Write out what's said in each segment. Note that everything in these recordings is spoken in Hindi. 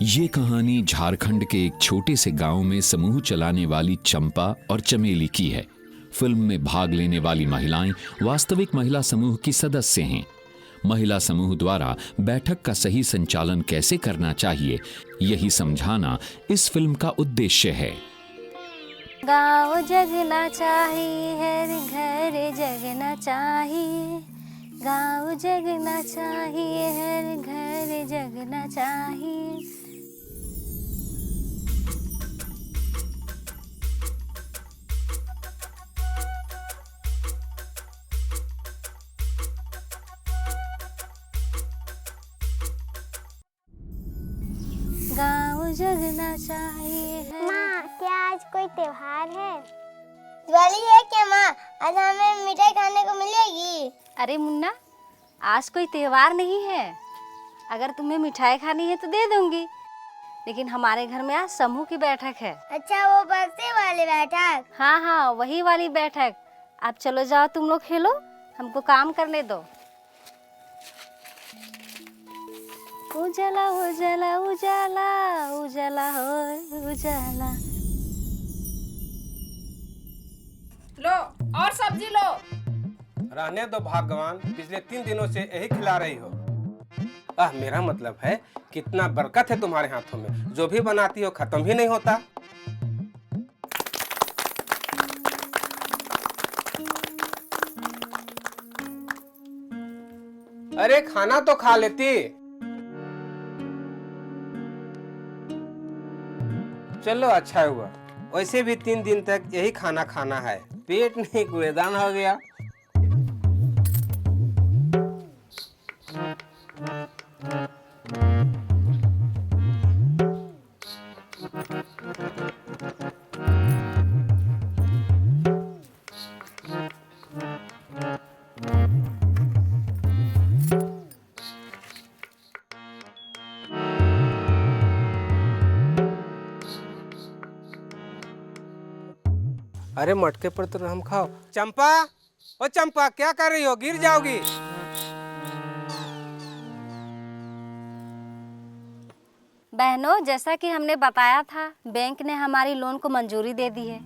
ये कहानी झारखंड के एक छोटे से गांव में समूह चलाने वाली चंपा और चमेली की है। फिल्म में भाग लेने वाली महिलाएं वास्तविक महिला समूह की सदस्य हैं। महिला समूह द्वारा बैठक का सही संचालन कैसे करना चाहिए, यही समझाना इस फिल्म का उद्देश्य है। गाँव जगना चाहिए, हर घर जगना चाहिए। गाँव जगना चाहिए, हर घर जगना चाहिए। गाँव जगना चाहिए। माँ, क्या आज कोई त्योहार है? दिवाली है क्या माँ? आज हमें मिठाई खाने को मिलेगी। अरे मुन्ना, आज कोई त्योहार नहीं है। अगर तुम्हें मिठाई खानी है तो दे दूंगी, लेकिन हमारे घर में आज समूह की बैठक है। अच्छा, वो बक्से वाली बैठक? हाँ हाँ, वही वाली बैठक। अब चलो जाओ, तुम लोग खेलो, हमको काम करने दो। उजाला उजाला उजाला उजाला हो उजाला। लो और सब्जी लो। रहने दो भगवान, पिछले 3 दिनों से यही खिला रही हो। मेरा मतलब है कितना बरकत है तुम्हारे हाथों में, जो भी बनाती हो खत्म ही नहीं होता। अरे खाना तो खा लेती। चलो अच्छा हुआ, वैसे भी 3 दिन तक यही खाना खाना है, पेट नहीं कूड़ेदान हो गया। अरे मटके पर तो हम खाओ। चंपा, ओ चंपा, क्या कर रही हो? गिर जाओगी। बहनों, जैसा कि हमने बताया था, बैंक ने हमारी लोन को मंजूरी दे दी है।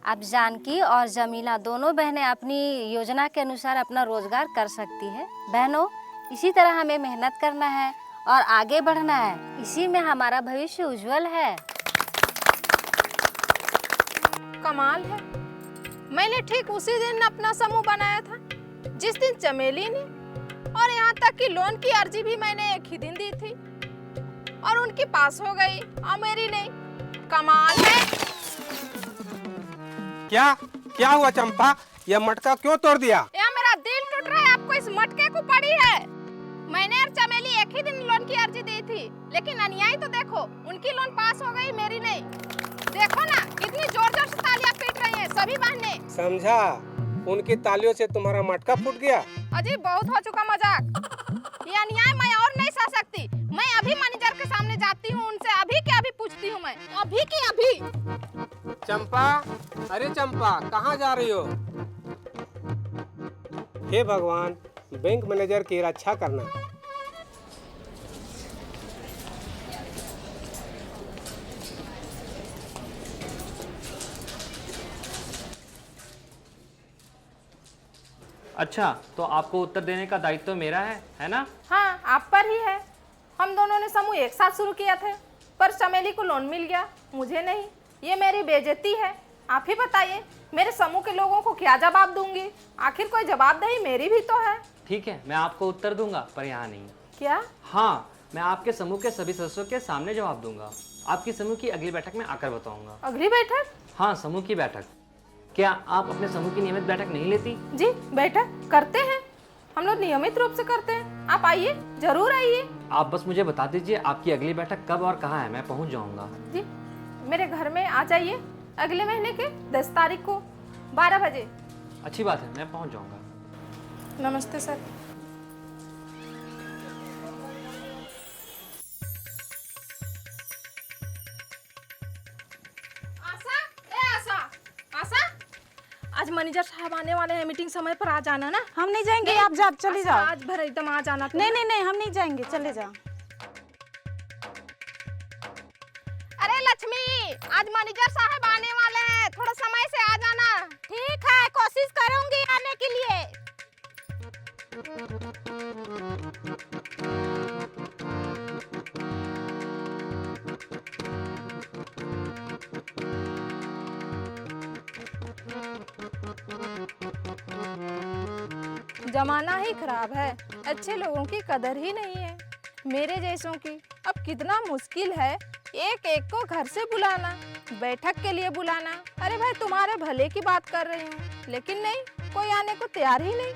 अब जानकी और जमीला दोनों बहनें अपनी योजना के अनुसार अपना रोजगार कर सकती है। बहनों, इसी तरह हमें मेहनत करना है और आगे बढ़ना है। इसी में हमारा भविष्य उज्जवल है। कमाल है, मैंने ठीक उसी दिन अपना समूह बनाया था जिस दिन चमेली ने, और यहाँ तक कि लोन की अर्जी भी मैंने एक ही दिन दी थी और उनकी पास हो गई और मेरी नहीं। कमाल है। क्या क्या हुआ चंपा? यह मटका क्यों तोड़ दिया? या मेरा दिल टूट रहा है, आपको इस मटके को पड़ी है। मैंने और चमेली एक ही दिन लोन की अर्जी दी थी, लेकिन अन्याय तो देखो, उनकी लोन पास हो गई, मेरी नहीं। देखो ना, कितनी जोर जोर से तालियां पीट रही हैं सभी बहनें। समझा, उनकी तालियों से तुम्हारा मटका फूट गया। अजी, बहुत हो चुका मजाक। ये अन्याय मैं और नहीं सह सकती। मैं अभी मैनेजर के सामने जाती हूँ, उनसे अभी के अभी पूछती हूँ, मैं अभी के अभी। चंपा, अरे चंपा, कहाँ जा रही हो? हे भगवान, बैंक मैनेजर की रक्षा करना। अच्छा, तो आपको उत्तर देने का दायित्व तो मेरा है ना? हाँ, आप पर ही है। हम दोनों ने समूह एक साथ शुरू किया था, पर चमेली को लोन मिल गया, मुझे नहीं। ये मेरी बेइज्जती है। आप ही बताइए, मेरे समूह के लोगों को क्या जवाब दूंगी? आखिर कोई जवाबदेही मेरी भी तो है। ठीक है, मैं आपको उत्तर दूंगा, पर यहाँ नहीं। क्या? हाँ, मैं आपके समूह के सभी सदस्यों के सामने जवाब दूंगा। आपकी समूह की अगली बैठक में आकर बताऊंगा। अगली बैठक? हाँ, समूह की बैठक। क्या आप अपने समूह की नियमित बैठक नहीं लेती? जी, बैठक करते हैं, हम लोग नियमित रूप से करते हैं। आप आइए, जरूर आइए। आप बस मुझे बता दीजिए आपकी अगली बैठक कब और कहाँ है, मैं पहुँच जाऊँगा। जी, मेरे घर में आ जाइए अगले महीने के 10 तारीख को 12 बजे। अच्छी बात है, मैं पहुँच जाऊँगा। नमस्ते सर। आज मैनेजर साहब आने वाले हैं, मीटिंग समय पर आ जाना ना। हम नहीं जाएंगे, आप चले जाओ। आज भर एकदम आ जाना। नहीं नहीं नहीं, हम नहीं जाएंगे, चले जाओ। आज मैनेजर साहब आने वाले हैं, थोड़ा समय से आ जाना। ठीक है, कोशिश करूंगी आने के लिए। जमाना ही खराब है, अच्छे लोगों की कदर ही नहीं है। मेरे जैसों की अब कितना मुश्किल है एक एक को घर से बुलाना, बैठक के लिए बुलाना। अरे भाई तुम्हारे भले की बात कर रही हूँ, लेकिन नहीं, कोई आने को तैयार ही नहीं।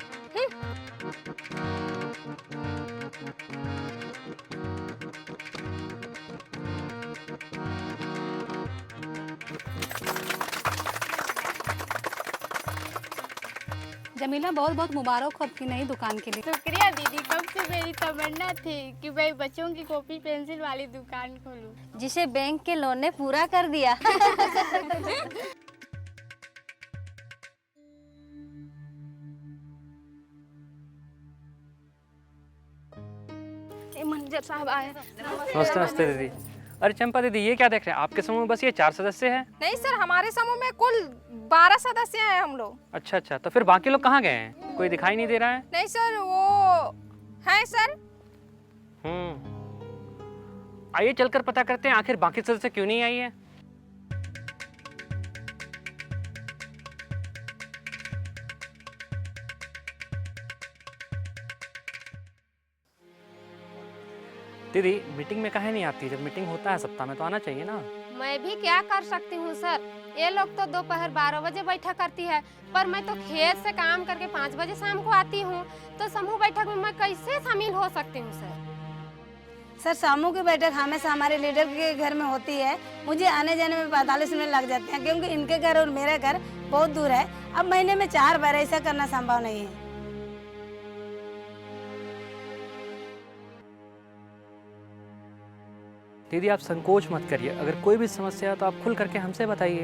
जमीला, बहुत बहुत मुबारक हो आपकी नई दुकान के लिए। शुक्रिया दीदी, कब से मेरी तमन्ना थी कि मैं बच्चों की कॉपी पेंसिल वाली दुकान खोलूं। जिसे बैंक के लोन ने पूरा कर दिया। मैनेजर साहब आए। नमस्ते नमस्ते दीदी। अरे चंपा दीदी, ये क्या देख रहे हैं? आपके समूह में बस ये 4 सदस्य हैं? नहीं सर, हमारे समूह में कुल 12 सदस्य हैं हम लोग। अच्छा अच्छा, तो फिर बाकी लोग कहाँ गए हैं? कोई दिखाई नहीं दे रहा है। नहीं सर, वो हैं सर। आइए चलकर पता करते हैं आखिर बाकी सदस्य क्यों नहीं आई है। दीदी, मीटिंग में काहे नहीं आती? जब मीटिंग होता है सप्ताह में तो आना चाहिए ना। मैं भी क्या कर सकती हूँ सर, ये लोग तो दोपहर 12 बजे बैठक करती है, पर मैं तो खेत से काम करके 5 बजे शाम को आती हूँ, तो समूह बैठक में मैं कैसे शामिल हो सकती हूँ सर? सर, समूह की बैठक हमेशा हमारे लीडर के घर में होती है। मुझे आने जाने में 45 मिनट लग जाते हैं, क्योंकि इनके घर और मेरा घर बहुत दूर है। अब महीने में 4 बार ऐसा करना संभव नहीं है। दीदी, आप संकोच मत करिए, अगर कोई भी समस्या है तो आप खुल करके हमसे बताइए।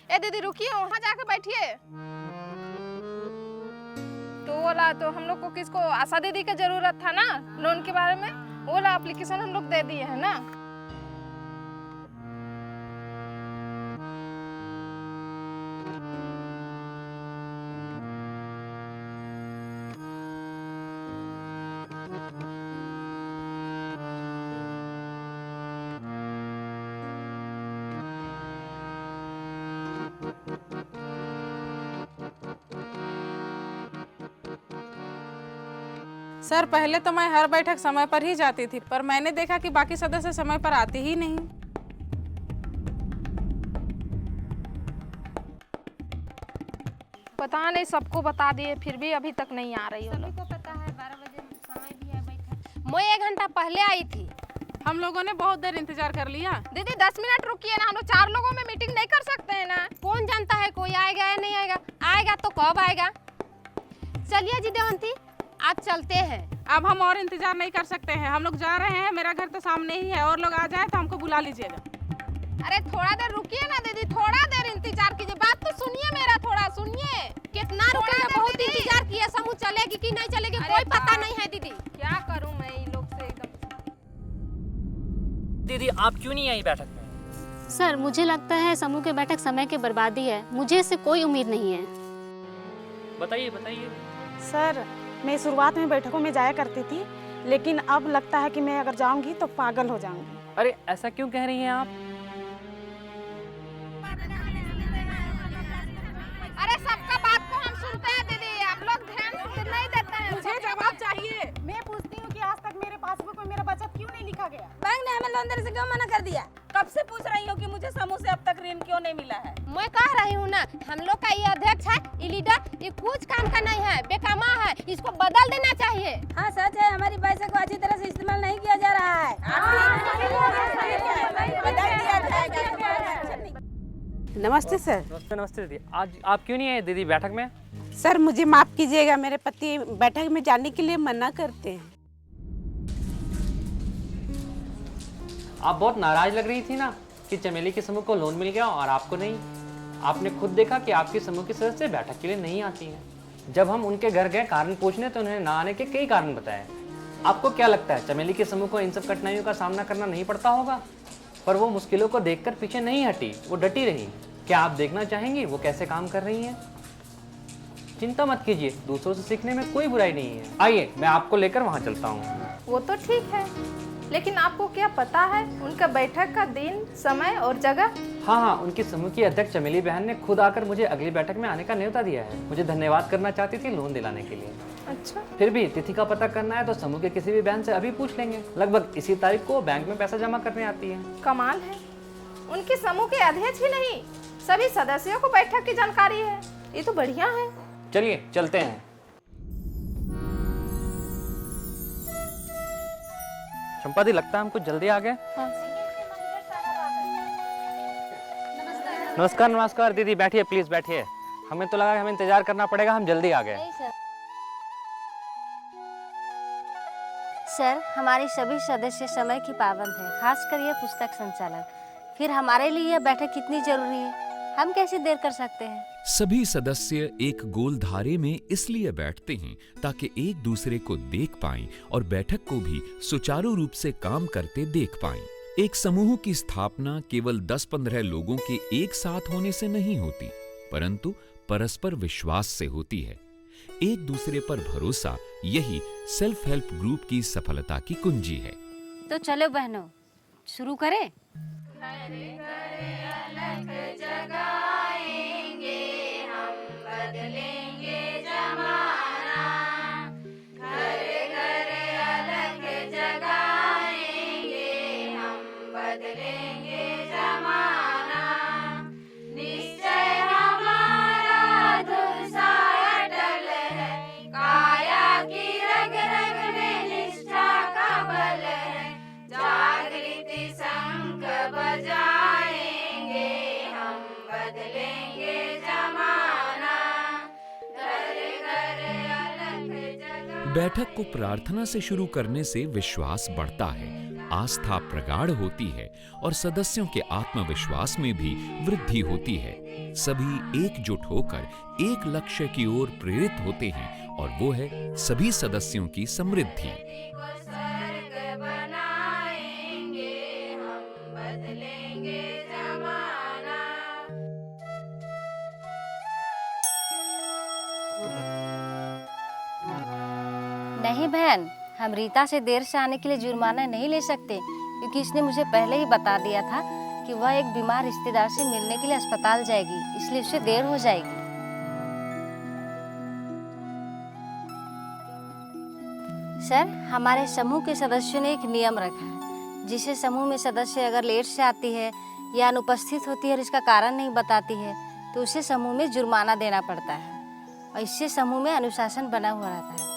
ए दीदी रुकिए, वहाँ जाके बैठिए। तो बोला तो हम लोग को किसको, आशा दीदी की जरूरत था ना लोन के बारे में, वो वाला एप्लीकेशन हम लोग दे दिए है ना। सर, पहले तो मैं हर बैठक समय पर ही जाती थी, पर मैंने देखा कि बाकी सदस्य समय पर आते ही नहीं। पता नहीं, सबको बता दिए फिर भी अभी तक नहीं आ रही हो लोग। सबको पता है 12 बजे समय भी है बैठक। मैं 1 घंटा पहले आई थी। हम लोगों ने बहुत देर इंतजार कर लिया। दीदी 10 मिनट रुकिए ना, हम लोग 4 लोगों में मीटिंग नहीं कर सकते हैं ना। कौन जानता है कोई आएगा या नहीं आएगा? आएगा तो कब आएगा? चलिए जी देवंती, आप चलते हैं। अब हम और इंतजार नहीं कर सकते हैं, हम लोग जा रहे हैं। मेरा घर तो सामने ही है, और लोग आ जाए तो हमको बुला लीजिएगा। अरे थोड़ा देर रुकिए ना दीदी, थोड़ा देर इंतजार कीजिए, बात तो सुनिए मेरा, थोड़ा सुनिए। कितना रुकेगा? बहुत इंतजार किया, समूह चलेगी कि नहीं चलेगी कोई पता नहीं है दीदी। क्या करूं मैं इन लोग से एकदम। दीदी, आप क्यों नहीं आई बैठक में? सर, मुझे लगता है समूह की बैठक समय की बर्बादी है। मुझे इससे कोई उम्मीद नहीं है। बताइए बताइए। सर, मैं शुरुआत में बैठकों में जाया करती थी, लेकिन अब लगता है कि मैं अगर जाऊंगी तो पागल हो जाऊंगी। अरे ऐसा क्यों कह रही हैं आप? अरे सबका बात को हम सुनते हैं दीदी, आप लोग ध्यान नहीं देते हैं। मुझे जवाब चाहिए। मैं पूछती हूँ कि आज तक मेरे पासबुक में मेरा बचत क्यों नहीं लिखा गया? बैंक ने हमें लोन देने से क्यों मना कर दिया? कब से पूछ रही हूँ कि मुझे समूह से अब तक ऋण क्यों नहीं मिला है? मैं कह रही हूँ ना, हम लोग का ये अध्यक्ष है, ये लीडर, ये कुछ काम का नहीं है, बेकामा है, इसको बदल देना चाहिए। हाँ सच है, हमारी पैसे को अच्छी तरह से इस्तेमाल नहीं किया जा रहा है। नमस्ते सर। नमस्ते नमस्ते दीदी। आज आप क्यों नहीं आए दीदी बैठक में? सर, मुझे माफ कीजिएगा, मेरे पति बैठक में जाने के लिए मना करते हैं। आप बहुत नाराज लग रही थी ना, कि चमेली के समूह को लोन मिल गया और आपको नहीं। आपने खुद देखा कि आपके समूह के सदस्य बैठक के लिए नहीं आती हैं। जब हम उनके घर गए कारण पूछने तो उन्होंने ना आने के कई कारण बताए। आपको क्या लगता है चमेली के समूह को इन सब कठिनाइयों का सामना करना नहीं पड़ता होगा? पर वो मुश्किलों को देखकर पीछे नहीं हटी, वो डटी रही। क्या आप देखना चाहेंगी वो कैसे काम कर रही हैं? चिंता मत कीजिए, दूसरों से सीखने में कोई बुराई नहीं है। आइए मैं आपको लेकर वहाँ चलता हूँ। वो तो ठीक है, लेकिन आपको क्या पता है उनका बैठक का दिन, समय और जगह? हाँ, उनकी समूह की अध्यक्ष चमेली बहन ने खुद आकर मुझे अगली बैठक में आने का न्योता दिया है। मुझे धन्यवाद करना चाहती थी लोन दिलाने के लिए। अच्छा, फिर भी तिथि का पता करना है तो समूह के किसी भी बहन से अभी पूछ लेंगे। लगभग इसी तारीख को बैंक में पैसा जमा करने आती है। कमाल है, उनके समूह के अध्यक्ष ही नहीं सभी सदस्यों को बैठक की जानकारी है। ये तो बढ़िया है। चलिए चलते हैं। चंपा दी, लगता है हम कुछ जल्दी आ गए। नमस्कार। नमस्कार दीदी, बैठिए प्लीज बैठिए। हमें तो लगा कि हमें इंतजार करना पड़ेगा, हम जल्दी आ गए। सर, हमारे सभी सदस्य समय की पाबंद है, खासकर ये पुस्तक संचालक। फिर हमारे लिए यह बैठक कितनी जरूरी है, हम कैसे देर कर सकते हैं? सभी सदस्य एक गोल धारे में इसलिए बैठते हैं ताकि एक दूसरे को देख पाएं और बैठक को भी सुचारू रूप से काम करते देख पाएं। एक समूह की स्थापना केवल 10-15 लोगों के एक साथ होने से नहीं होती, परंतु परस्पर विश्वास से होती है। एक दूसरे पर भरोसा, यही सेल्फ हेल्प ग्रुप की सफलता की कुंजी है। तो चलो बहनों, शुरू करें। बैठक को प्रार्थना से शुरू करने से विश्वास बढ़ता है, आस्था प्रगाढ़ होती है और सदस्यों के आत्मविश्वास में भी वृद्धि होती है। सभी एकजुट होकर एक लक्ष्य की ओर प्रेरित होते हैं और वो है सभी सदस्यों की समृद्धि। नहीं बहन, हम रीता से देर से आने के लिए जुर्माना नहीं ले सकते, क्योंकि इसने मुझे पहले ही बता दिया था कि वह एक बीमार रिश्तेदार से मिलने के लिए अस्पताल जाएगी, इसलिए उसे देर हो जाएगी। सर, हमारे समूह के सदस्यों ने एक नियम रखा है, जिसे समूह में सदस्य अगर लेट से आती है या अनुपस्थित होती है और इसका कारण नहीं बताती है तो उसे समूह में जुर्माना देना पड़ता है और इससे समूह में अनुशासन बना हुआ रहता है।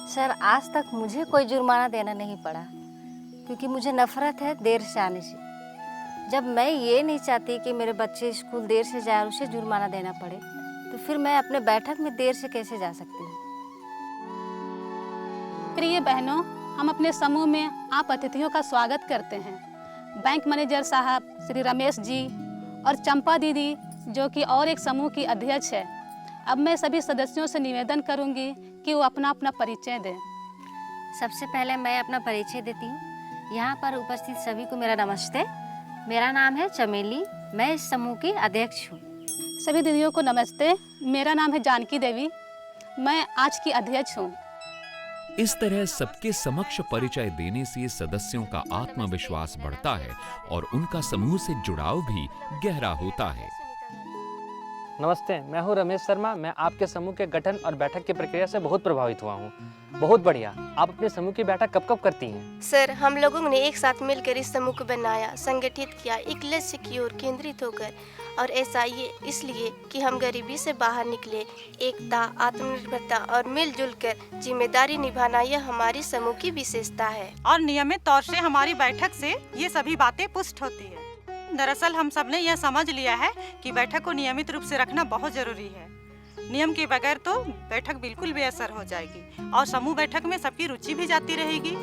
सर, आज तक मुझे कोई जुर्माना देना नहीं पड़ा, क्योंकि मुझे नफरत है देर से आने से। जब मैं ये नहीं चाहती कि मेरे बच्चे स्कूल देर से जाए और उसे जुर्माना देना पड़े, तो फिर मैं अपने बैठक में देर से कैसे जा सकती हूँ? प्रिय बहनों, हम अपने समूह में आप अतिथियों का स्वागत करते हैं। बैंक मैनेजर साहब श्री रमेश जी और चंपा दीदी, जो कि और एक समूह की अध्यक्ष है। अब मैं सभी सदस्यों से निवेदन करूंगी कि वो अपना अपना परिचय दें। सबसे पहले मैं अपना परिचय देती हूँ। यहाँ पर उपस्थित सभी को मेरा नमस्ते। मेरा नाम है चमेली, मैं इस समूह की अध्यक्ष हूँ। सभी दीदियों को नमस्ते। मेरा नाम है जानकी देवी, मैं आज की अध्यक्ष हूँ। इस तरह सबके समक्ष परिचय देने से सदस्यों का आत्मविश्वास बढ़ता है और उनका समूह से जुड़ाव भी गहरा होता है। नमस्ते, मैं हूँ रमेश शर्मा। मैं आपके समूह के गठन और बैठक की प्रक्रिया से बहुत प्रभावित हुआ हूँ। बहुत बढ़िया। आप अपने समूह की बैठक कब कब करती हैं? सर, हम लोगों ने एक साथ मिलकर इस समूह को बनाया, संगठित किया, एक लक्ष्य की ओर केंद्रित होकर। और ऐसा ये इसलिए कि हम गरीबी से बाहर निकले। एकता, आत्मनिर्भरता और मिलजुल कर जिम्मेदारी निभाना यह हमारी समूह की विशेषता है। और नियमित तौर से हमारी बैठक से ये सभी बातें पुष्ट होती है। दरअसल हम सब ने यह समझ लिया है कि बैठक को नियमित रूप से रखना बहुत जरूरी है। नियम के बगैर तो बैठक बिल्कुल बेअसर हो जाएगी और समूह बैठक में सबकी रुचि भी जाती रहेगी।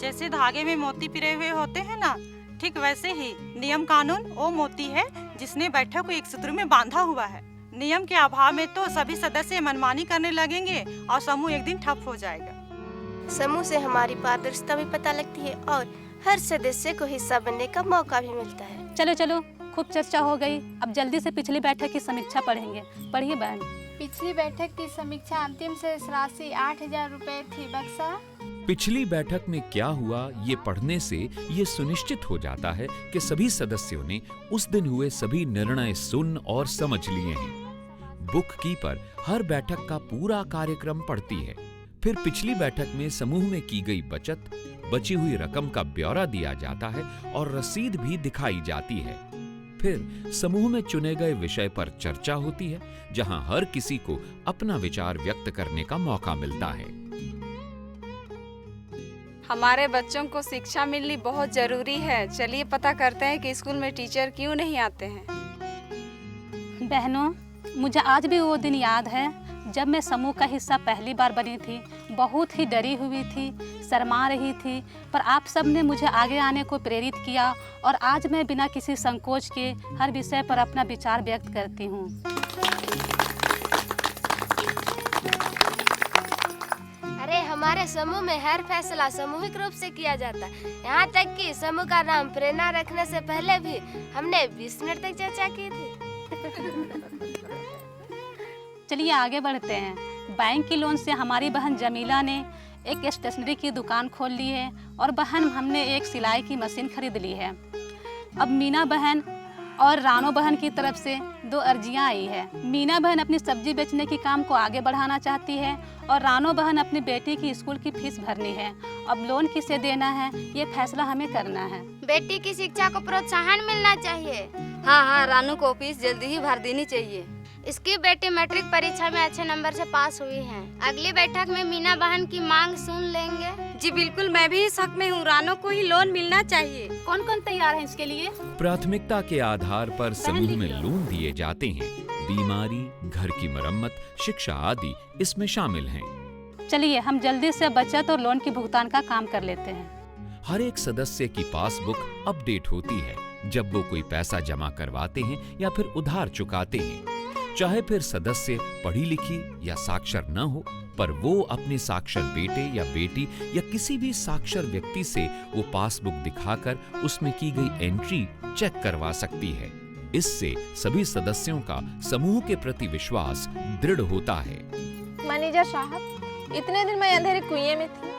जैसे धागे में मोती पिरे हुए होते हैं ना, ठीक वैसे ही नियम कानून वो मोती है जिसने बैठक को एक सूत्र में बांधा हुआ है। नियम के अभाव में तो सभी सदस्य मनमानी करने लगेंगे और समूह एक दिन ठप हो जाएगा। समूह से हमारी पारदर्शिता भी पता लगती है और हर सदस्य को हिस्सा बनने का मौका भी मिलता है। चलो चलो, खूब चर्चा हो गई, अब जल्दी से पिछली बैठक की समीक्षा पढ़ेंगे। पढ़िए बहन। पिछली बैठक की समीक्षा अंतिम शेष राशि 8,000 रुपए थी। बक्सा पिछली बैठक में क्या हुआ ये पढ़ने से ये सुनिश्चित हो जाता है कि सभी सदस्यों ने उस दिन हुए सभी निर्णय सुन और समझ लिए हैं। बुक कीपर हर बैठक का पूरा कार्यक्रम पढ़ती है। फिर पिछली बैठक में समूह में की गई बचत, बची हुई रकम का ब्यौरा दिया जाता है और रसीद भी दिखाई जाती है। फिर समूह में चुने गए विषय पर चर्चा होती है, जहां हर किसी को अपना विचार व्यक्त करने का मौका मिलता है। हमारे बच्चों को शिक्षा मिलनी बहुत जरूरी है। चलिए पता करते हैं कि स्कूल में टीचर क्यों नहीं आते हैं। बहनों, मुझे आज भी वो दिन याद है जब मैं समूह का हिस्सा पहली बार बनी थी। बहुत ही डरी हुई थी, शर्मा रही थी, पर आप सब ने मुझे आगे आने को प्रेरित किया और आज मैं बिना किसी संकोच के हर विषय पर अपना विचार व्यक्त करती हूँ। अरे हमारे समूह में हर फैसला सामूहिक रूप से किया जाता है। यहाँ तक कि समूह का नाम प्रेरणा रखने से पहले भी हमने 20 मिनट तक चर्चा की थी। चलिए आगे बढ़ते हैं। बैंक की लोन से हमारी बहन जमीला ने एक स्टेशनरी की दुकान खोल ली है और बहन हमने एक सिलाई की मशीन खरीद ली है। अब मीना बहन और रानो बहन की तरफ से 2 अर्जियां आई है। मीना बहन अपनी सब्जी बेचने के काम को आगे बढ़ाना चाहती है और रानो बहन अपनी बेटी की स्कूल की फीस भरनी है। अब लोन किसे देना है ये फैसला हमें करना है। बेटी की शिक्षा को प्रोत्साहन मिलना चाहिए। हाँ, रानू को फीस जल्दी ही भर देनी चाहिए। इसकी बेटी मैट्रिक परीक्षा में अच्छे नंबर से पास हुई है। अगली बैठक में मीना बहन की मांग सुन लेंगे। जी बिल्कुल, मैं भी इस हक में हूँ। रानो को ही लोन मिलना चाहिए। कौन कौन तैयार है इसके लिए? प्राथमिकता के आधार पर समूह में लोन दिए जाते हैं। बीमारी, घर की मरम्मत, शिक्षा आदि इसमें शामिल हैं। चलिए हम जल्दी से बचत और लोन की भुगतान का काम कर लेते हैं। हर एक सदस्य की पासबुक अपडेट होती है जब वो कोई पैसा जमा करवाते हैं या फिर उधार चुकाते हैं। चाहे फिर सदस्य पढ़ी लिखी या साक्षर न हो, पर वो अपने साक्षर बेटे या बेटी या किसी भी साक्षर व्यक्ति से वो पासबुक दिखाकर उसमें की गई एंट्री चेक करवा सकती है। इससे सभी सदस्यों का समूह के प्रति विश्वास दृढ़ होता है। मैनेजर साहब, इतने दिन मैं अंधेरे कुएं में थी,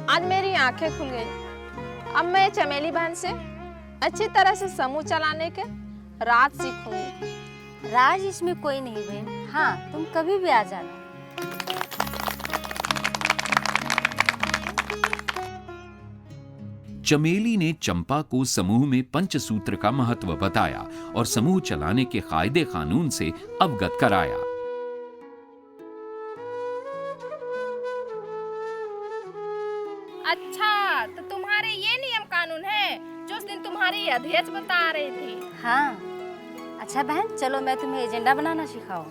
आज मेरी आंखें खुल गई। अब मैं चमेली बहन से अच्छी तरह से समूह चलाने के राज सीखूंगी। राज इसमें कोई नहीं बहन। हाँ, तुम कभी भी आ जाना। चमेली ने चंपा को समूह में पंचसूत्र का महत्व बताया और समूह चलाने के कायदे कानून से अवगत कराया। अच्छा, तो तुम्हारे ये नियम कानून है जो उस दिन तुम्हारी अध्यक्ष बता रही थी। हाँ, अच्छा बहन, चलो मैं तुम्हें एजेंडा बनाना सिखाऊं।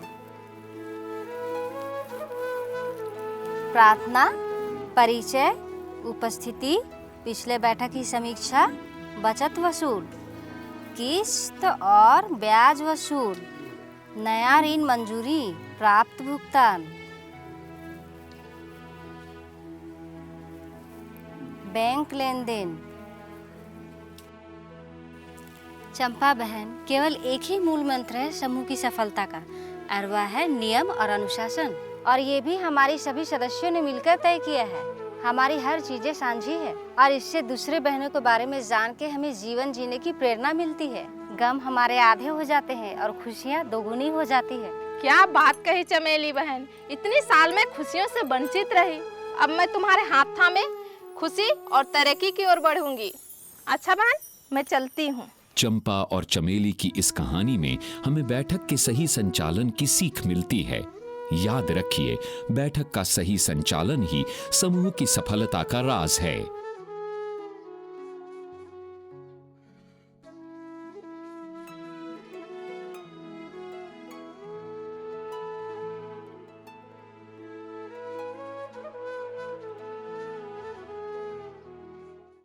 प्रार्थना, परिचय, उपस्थिति, पिछले बैठक की समीक्षा, बचत वसूल, किस्त और ब्याज वसूल, नया ऋण मंजूरी, प्राप्त भुगतान, बैंक लेन देन। चंपा बहन, केवल एक ही मूल मंत्र है समूह की सफलता का, और वह है नियम और अनुशासन। और ये भी हमारी सभी सदस्यों ने मिलकर तय किया है। हमारी हर चीजें साझी है और इससे दूसरे बहनों के बारे में जान के हमें जीवन जीने की प्रेरणा मिलती है। गम हमारे आधे हो जाते हैं और खुशियाँ दोगुनी हो जाती है। क्या बात कही चमेली बहन, इतनी साल में खुशियों से वंचित रही, अब मैं तुम्हारे हाथ थामे खुशी और तरक्की की ओर बढ़ूंगी। अच्छा बहन, मैं चलती हूँ। चंपा और चमेली की इस कहानी में हमें बैठक के सही संचालन की सीख मिलती है। याद रखिए, बैठक का सही संचालन ही समूह की सफलता का राज है।